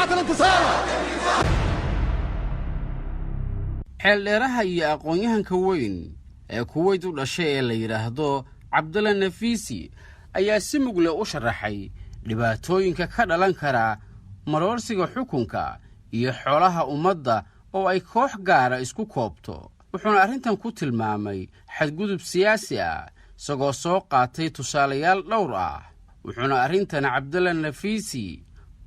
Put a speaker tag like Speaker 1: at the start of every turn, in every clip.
Speaker 1: معركة الانتصار.
Speaker 2: xeeldheeraha iyo aqoon-yahanka weyn ee Kuwait u dhashay ee la yiraahdo Cabdalla Nafisi ayaa si mug leh u sharaxay dhibaatooyinka ka dhalan kara maroorsiga xukunka iyo xoolaha ummadda oo ay koox gaara isku koobto. wuxuuna arrintan ku tilmaamay xadgudub siyaasi ah isagoo soo qaatay tusaalayaal dhowr ah. wuxuuna arrintan Cabdalla Nafisi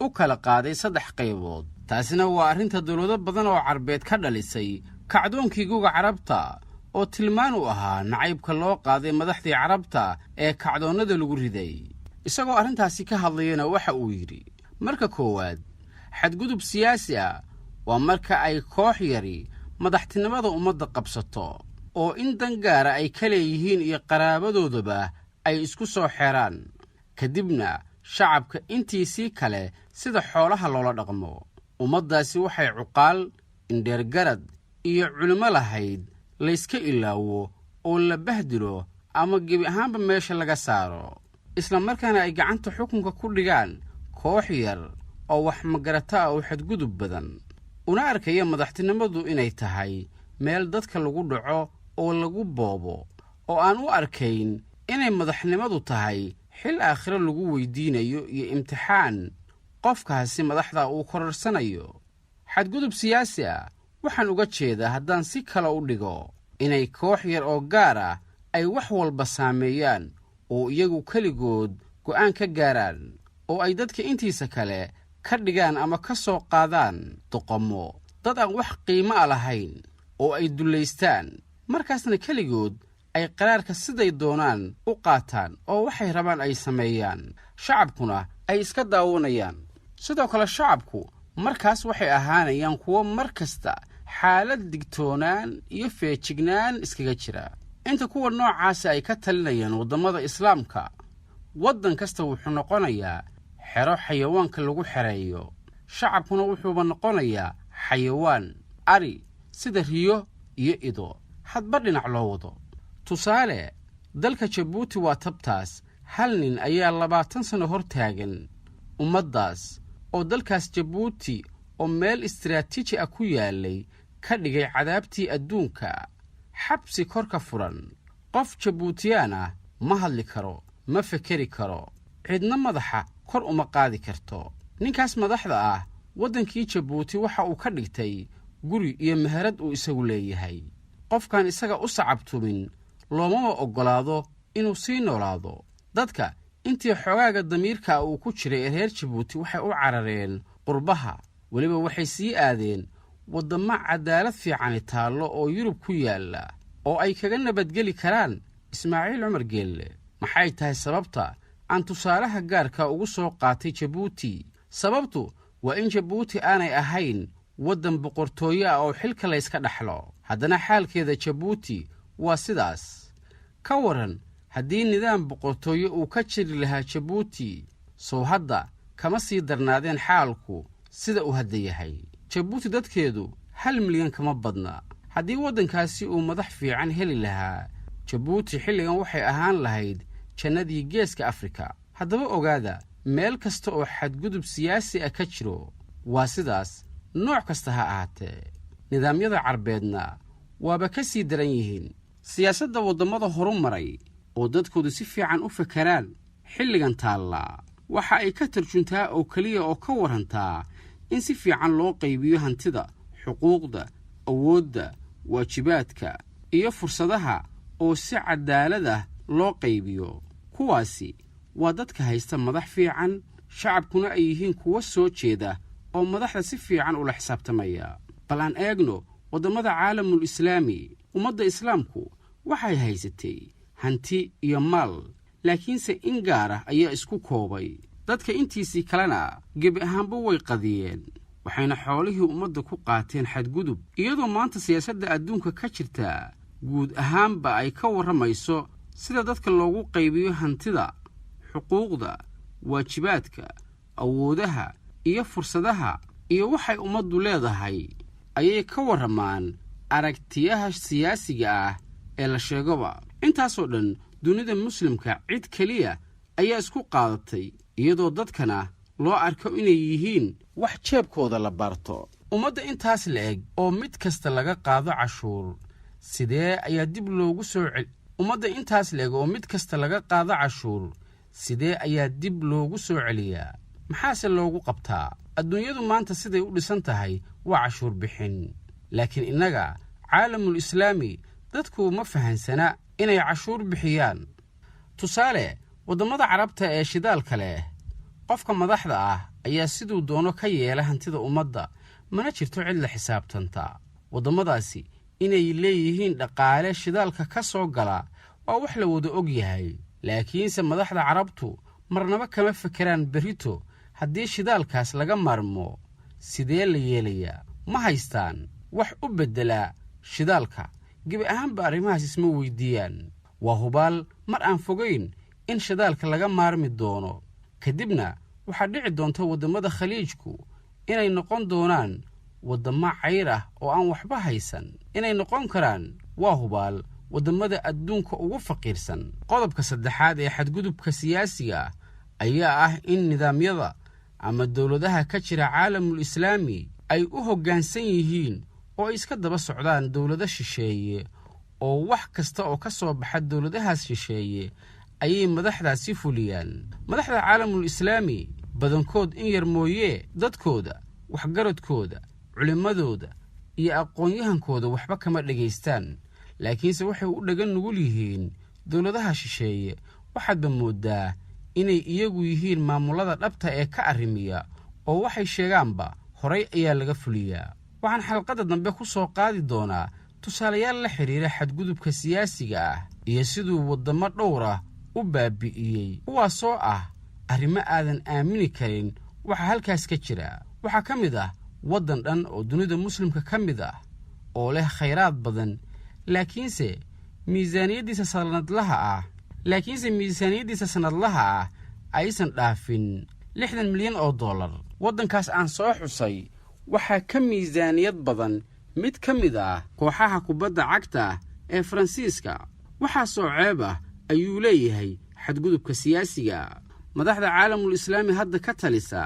Speaker 2: u kala qaaday 3 qaybood. taasina waa arrinta dawlado badan oo Carbeed ka dhalisay kacdoonkii guga Carabta oo tilmaan u ahaa nacaybka loo qaaday madaxdii Carabta ee kacdoonada lagu riday. isagoo arrintaasi ka hadlayna waxa uu yiri: marka koowaad, xadgudub siyaasi ah waa marka ay koox yari madaxtinimada ummadda qabsato oo in dan gaara ay ka leeyihiin iyo qaraabadoodaba ay isku soo xeeraan, kadibna shacabka intiisii kale sida xoolaha loola dhaqmo. ummaddaasi waxay cuqaal, indheergarad iyo culimo lahayd layska ilaawo oo la bahdilo ama gebi ahaanba meesha laga saaro, isla markaana ay gacanta xukunka ku dhigaan koox yar oo wax magarata ah oo xadgudub badan, una arkaya madaxtinimadu inay tahay meel dadka lagu dhaco oo lagu boobo, oo aan u arkayn inay madaxnimadu tahay xil aakhiro lagu weydiinayo iyo imtixaan qofkaasi madaxda uu kororsanayo. xadgudub siyaasi ah waxaan uga jeedaa haddaan si kale u dhigo inay koox yar oo gaar ah ay wax walba saameeyaan oo iyagu keligood go'aan ka gaaraan, oo ay dadka intiisa kale ka dhigaan ama ka soo qaadaan doqomo, dad aan wax qiimo ah lahayn, oo ay dullaystaan, markaasna keligood ay qaraarka siday doonaan u qaataan oo waxay rabaan ay sameeyaan, shacabkuna ay iska daawanayaan. sidoo kale shacabku markaas waxay ahaanayaan kuwo mar kasta xaalad digtoonaan iyo feejignaan iskaga jira. inta kuwa noocaasi ay ka talinayaan waddamada islaamka, waddan kasta wuxuu noqonayaa xero xayawaanka lagu xereeyo, shacabkuna wuxuuba noqonayaa xayawaan ari sida riyo iyo ido, hadba dhinac loo wado. tusaale, dalka Jabuuti waa tabtaas. hal nin ayaa 20 sano hor taagan ummaddaas oo dalkaas Jabuuti oo meel istiraatiiji ah ku yaalay ka dhigay cadaabtii adduunka, xabsi kor ka furan. qof Jabuutiyaan ah ma hadli karo, ma fekeri karo, cidna madaxa kor uma qaadi karto. ninkaas madaxda ah waddankii Jabuuti waxa uu ka dhigtay guri iyo meherad uu isagu leeyahay. qofkan isaga u sacabtumin looma oggolaado inuu sii noolaado. dadka intii xogaaga damiirka uu ku jiray reer Jabuuti waxay u carareen qurbaha, waliba waxay sii aadeen waddamo cadaalad fiican taallo oo Yurub ku yaala oo ay kaga nabadgeli karaan. Ismaaciil Cumar Geelle maxay tahay sababta aan tusaalaha gaarka ugu soo qaatay Jabuuti? sababtu waa in Jabuuti aanay ahayn waddan boqortooyo ah oo xilka la iska dhaxlo. haddana xaalkeeda Jabuuti waa sidaas. ka waran haddii nidaam boqortooyo uu ka jiri lahaa Jabuuti, soo hadda kama sii darnaadeen xaalku sida uu hadda yahay. Jabuuti dadkeedu 1 milyan kama badna. haddii waddankaasi uu madax fiican heli lahaa, Jabuuti xilligan waxay ahaan lahayd jannadii geeska Afrika. haddaba ogaada, meel kasta oo xadgudub siyaasi ah ka jiro waa sidaas, nooc kasta ha ahaatee. nidaamyada Carbeedna waaba ka sii daran yihiin. siyaasadda waddamada horumaray oo dadkoodu si fiican u fakaraan xilligan taalla waxa ay ka tarjuntaa oo kaliya oo ka warantaa in si fiican loo qaybiyo hantida, xuquuqda, awoodda, waajibaadka iyo fursadaha oo si cadaalad ah loo qaybiyo. kuwaasi waa dadka haysta madax fiican, shacabkuna ay yihiin kuwa soo jeeda oo madaxda si fiican ula xisaabtamaya. bal aan eegno waddamada caalamul islaami. ummadda islaamku waxay haysatay hanti iyo maal, laakiinse in gaar ah ayaa isku koobay. dadka intiisii kalena gebi ahaanba way qadiyeen, waxayna xoolihii ummadda ku qaateen xadgudub, iyadoo maanta siyaasadda adduunka ka jirta guud ahaanba ay ka warramayso sida dadka loogu qaybiyo hantida, xuquuqda, waajibaadka, awoodaha iyo fursadaha iyo waxay ummaddu leedahay. ayay ka warramaan aragtiyaha siyaasiga ah ee la sheegoba. intaasoo dhan dunida muslimka cid keliya ayaa isku qaadatay, iyadoo dadkana loo arko inay yihiin wax jeebkooda la baarto. ummadda intaas la eg oo mid kasta laga qaado cashuur sidee ayaa dib loogu soo celiyaa? maxaase loogu qabtaa? adduunyadu maanta siday u dhisan tahay waa cashuur bixin, laakiin innaga caalamul islaami dadku ma fahansana inay cashuur bixiyaan. tusaale, waddamada carabta ee shidaalka leh, qofka madaxda ah ayaa siduu doono ka yeela hantida ummadda, mana jirto cid la xisaabtanta. waddamadaasi inay leeyihiin dhaqaale shidaalka ka soo gala waa wax la wada og yahay, laakiinse madaxda carabtu marnaba kama fekeraan berrito haddii shidaalkaas laga maarmo sidee la yeelayaa. ma haystaan wax u beddelaa shidaalka. gebi ahaanba arrimahaas isma weydiiyaan. waa hubaal mar aan fogayn in shidaalka laga maarmi doono, kadibna waxaa dhici doonta waddamada khaliijku inay noqon doonaan waddamo cayr ah oo aan waxba haysan, inay noqon karaan waa hubaal waddamada adduunka ugu faqiirsan. qodobka saddexaad ee xadgudubka siyaasiga ah ayaa ah in nidaamyada ama dowladaha ka jira caalamul islaami ay u hoggaansan yihiin oo ay iska daba socdaan dowlado shisheeye, oo wax kasta oo ka soo baxa dowladahaas shisheeye ayay madaxdaasi fuliyaan. madaxda caalamul islaami badankood in yar mooyee dadkooda, waxgaradkooda, culimmadooda iyo aqoon-yahankooda waxba kama dhegaystaan, laakiinse waxay u dhagan nugul yihiin dowladaha shisheeye. waxaadba mooddaa inay iyagu yihiin maamulada dhabta ee ka arrimiya, oo waxay sheegaanba horay ayaa laga fuliyaa. waxaan xalqadda dambe ku soo qaadi doonaa tusaalayaal la xidhiira xadgudubka siyaasiga ah iyo siduu waddamo dhowr ah u baabi'iyey, kuwaasoo ah arrimo aadan aamini karin waxa halkaas ka jira. waxaa ka mid ah waddan dhan oo dunida muslimka ka mid ah oo leh khayraad badan, laakiinse miisaaniyaddiisa sannadlaha ah aysan dhaafin $60 milyan. waddankaas aan soo xusay waxaa ka miisaaniyad badan mid ka mid ah kooxaha kubadda cagta ee Faransiiska. waxaasoo ceeb ah ayuu leeyahay xadgudubka siyaasiga. madaxda caalamul islaami hadda ka talisa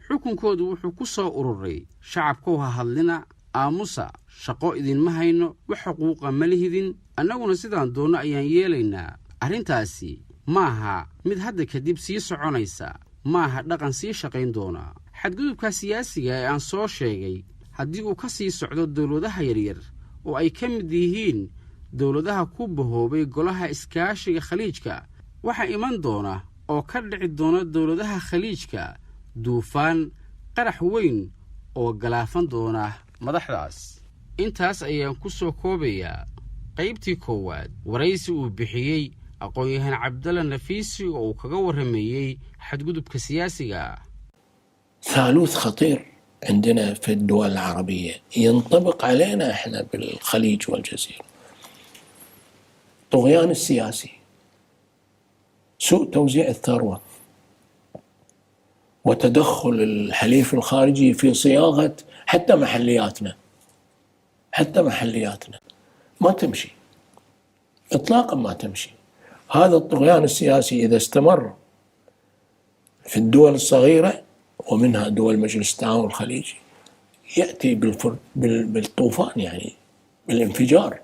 Speaker 2: xukunkoodu wuxuu ku soo ururay shacabkow ha hadlina, aamusa, shaqo idinma hayno, wax xuquuqa ma lihidin, annaguna sidaan doonno ayaan yeelaynaa. arrintaasi maaha mid hadda kadib sii soconaysa, maaha dhaqan sii shaqayn doona. xadgudubka siyaasiga ee aan soo sheegay haddii uu ka sii socdo dowladaha yaryar oo ay ka mid yihiin dowladaha ku bahoobay golaha iskaashiga khaliijka, waxaa iman doona oo ka dhici doona dowladaha khaliijka duufaan qarax weyn oo galaafan doona madaxdaas. intaas ayaan ku soo koobayaa qaybtii koowaad waraysi uu bixiyey aqoon-yahan cabdalla nafiisi oo uu kaga warrameeyey xadgudubka siyaasiga.
Speaker 1: ثالوث خطير عندنا في الدول العربية ينطبق علينا احنا بالخليج والجزيرة: الطغيان السياسي، سوء توزيع الثروة، وتدخل الحليف الخارجي في صياغة حتى محلياتنا ما تمشي إطلاقا، ما تمشي. هذا الطغيان السياسي إذا استمر في الدول الصغيرة ومنها دول مجلس التعاون الخليجي يأتي بالطوفان، يعني بالانفجار.